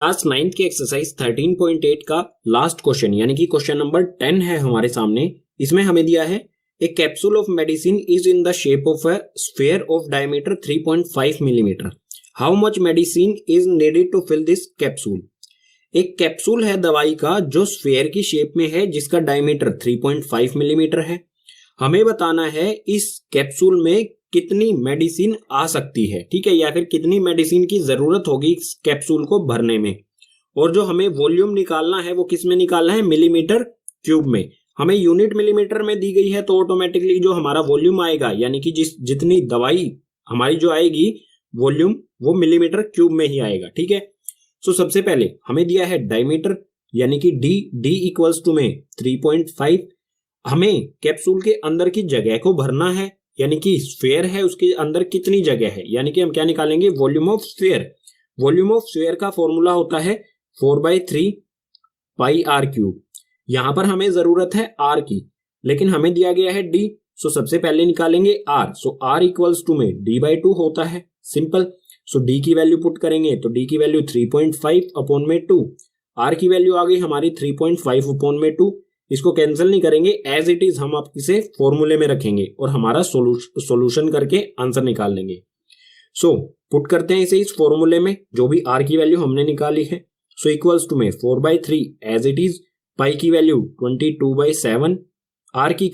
Class 9th की exercise 13.8 का last question यानी कि क्वेश्चन नंबर 10 है हमारे सामने। इसमें हमें दिया है a capsule of medicine is in the shape of a sphere of diameter 3.5 millimetre. How much medicine is needed to fill this capsule. एक कैप्सूल है दवाई का जो स्फीयर की शेप में है जिसका डायमीटर 3.5 मिलीमीटर है। हमें बताना है इस कैप्सूल में कितनी मेडिसिन आ सकती है, ठीक है, या फिर कितनी मेडिसिन की जरूरत होगी इस कैप्सूल को भरने में। और जो हमें वॉल्यूम निकालना है वो किस में निकालना है, मिलीमीटर क्यूब में। हमें यूनिट मिलीमीटर में दी गई है तो ऑटोमेटिकली जो हमारा वॉल्यूम आएगा यानी कि जितनी दवाई हमारी जो आएगी वॉल्यूम वो मिलीमीटर क्यूब में ही आएगा, ठीक है। सो सबसे पहले हमें दिया है डायमीटर यानी कि डी इक्वल्स टू में 3.5। हमें कैप्सूल के अंदर की जगह को भरना है यानी कि स्फीयर है उसके अंदर कितनी जगह है, यानी कि हम क्या निकालेंगे, volume of sphere. Volume of sphere का फॉर्मूला होता है 4/3 पाई आर क्यूब। यहां पर हमें जरूरत है आर की, लेकिन हमें दिया गया है डी। सो सबसे पहले निकालेंगे R. So R equals to में d/2 होता है, सिंपल। सो डी की वैल्यू पुट करेंगे तो डी की वैल्यू 3.5 अपॉन में 2। आर की वैल्यू आ गई हमारी 3.5 अपॉन में 2। इसको कैंसिल नहीं करेंगे, एज इट इज हम आप इसे फॉर्मूले में रखेंगे और हमारा सॉल्यूशन करके आंसर निकाल लेंगे। सो पुट करते हैं इसे इस फॉर्मूले में, जो भी आर की वैल्यू हमने निकाली है। सो इक्वल्स टू में 4/3 एज इट इज, पाई की वैल्यू 22/7, आर की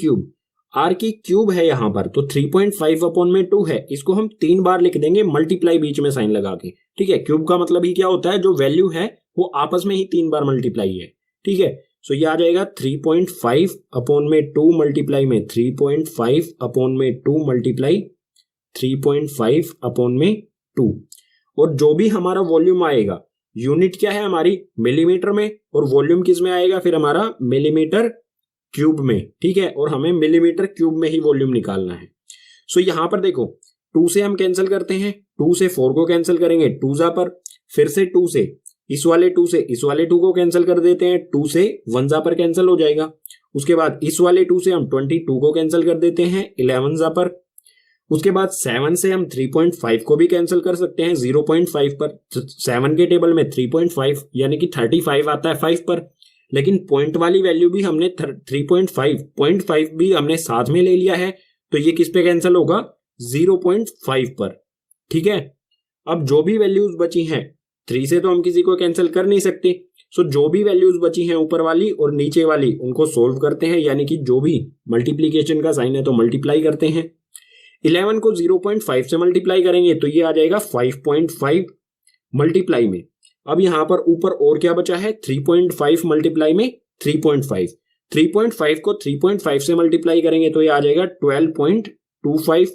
क्यूब है यहां पर तो 3.5 अपॉन में 2 है। इसको हम 3 बार लिख देंगे मल्टीप्लाई बीच में साइन लगा के, ठीक है। क्यूब का मतलब ही क्या होता है, जो वैल्यू है वो आपस में ही 3 बार मल्टीप्लाई है, ठीक है। सो ये आ जाएगा 3.5 अपॉन में 2 मल्टीप्लाई में 3.5 अपॉन में 2 मल्टीप्लाई 3.5 अपॉन में 2। और जो भी हमारा वॉल्यूम आएगा, यूनिट क्या है हमारी, मिलीमीटर में, और वॉल्यूम किस में आएगा फिर हमारा, मिलीमीटर क्यूब में, ठीक है। और हमें मिलीमीटर क्यूब में ही वॉल्यूम निकालना है। सो यहां पर देखो 2 से हम कैंसिल करते हैं, 2 से 4 को कैंसिल करेंगे 2 जा पर, फिर से 2 से इस वाले 2 से इस वाले 2 को कैंसिल कर देते हैं, 2 से 1 जा पर कैंसिल हो जाएगा। उसके बाद इस वाले 2 से हम 22 को कैंसिल कर देते हैं 11 जा पर। उसके बाद 7 से हम 3.5 को भी कैंसिल कर सकते हैं 0.5 पर। 7 के टेबल में 3.5 यानी कि 35 आता है 5 पर, लेकिन पॉइंट वाली वैल्यू भी हमने 3.5 भी हमने साथ में ले लिया है तो ये किस पे कैंसिल होगा, 0.5 पर, ठीक है। अब जो भी वैल्यूज बची हैं, 3 से तो हम किसी को कैंसिल कर नहीं सकते। सो जो भी वैल्यूज बची हैं ऊपर वाली और नीचे वाली उनको सोल्व करते हैं, यानी कि जो भी मल्टीप्लीकेशन का साइन है तो मल्टीप्लाई करते हैं। 11 को 0.5 से मल्टीप्लाई करेंगे तो ये आ जाएगा 5.5 मल्टीप्लाई में। अब यहां पर ऊपर और क्या बचा है, 3.5 मल्टीप्लाई में 3.5। 3.5 को 3.5 से मल्टीप्लाई करेंगे तो ये आ जाएगा 12.25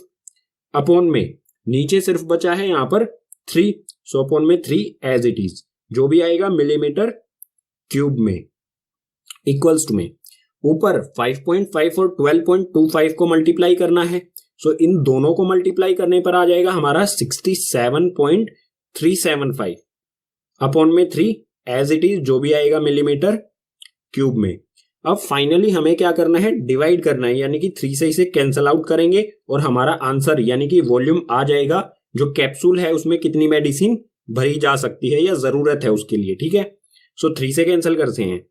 अपॉन में, नीचे सिर्फ बचा है यहां पर 3। सो अपॉन में 3 एज इट इज, जो भी आएगा मिलीमीटर क्यूब में, इक्वल्स टू में ऊपर 5.5 और 12.25 को मल्टीप्लाई करना है। सो इन दोनों को मल्टीप्लाई करने पर आ जाएगा हमारा 67.375 अपॉन में 3 एज इट इज, जो भी आएगा मिलीमीटर क्यूब में। अब फाइनली हमें क्या करना है, डिवाइड करना है, यानी कि 3 से इसे कैंसल आउट करेंगे और हमारा आंसर यानी कि वॉल्यूम आ जाएगा, जो कैप्सूल है उसमें कितनी मेडिसिन भरी जा सकती है या जरूरत है उसके लिए, ठीक है। सो 3 से कैंसिल करते हैं,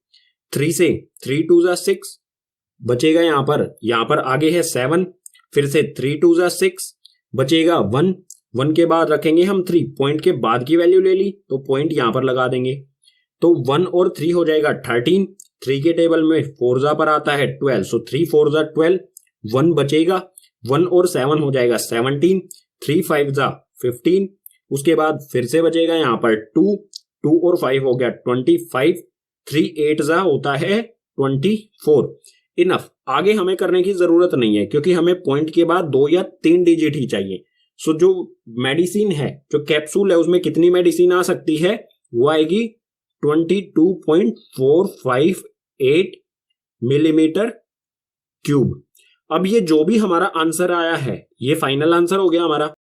3 से 3 2 जा 6 बचेगा, यहां पर आगे है 7, फिर से 3 2 जा 6 बचेगा 1 के बाद रखेंगे हम 3, पॉइंट के बाद की वैल्यू ले ली तो पॉइंट यहां पर लगा देंगे तो 1 और 3 हो जाएगा 13। 3 के टेबल में 4 जा पर आता है 12, सो 3 4 जा 12, 1 बचेगा, 1 और 7 हो जाएगा 17, 3 5 जा 15। उसके बाद फिर से बचेगा यहां पर 2 और 5 हो गया 25, 3 8 जा होता है 24। इनफ, आगे हमें करने की जरूरत नहीं है क्योंकि हमें पॉइंट के बाद 2 या 3 डिजिट ही चाहिए। सो जो मेडिसिन है, जो कैप्सूल है उसमें कितनी मेडिसिन आ सकती है, वो आएगी 22.458 मिलीमीटर क्यूब। अब ये जो भी हमारा आंसर आया है ये फाइनल आंसर हो गया हमारा।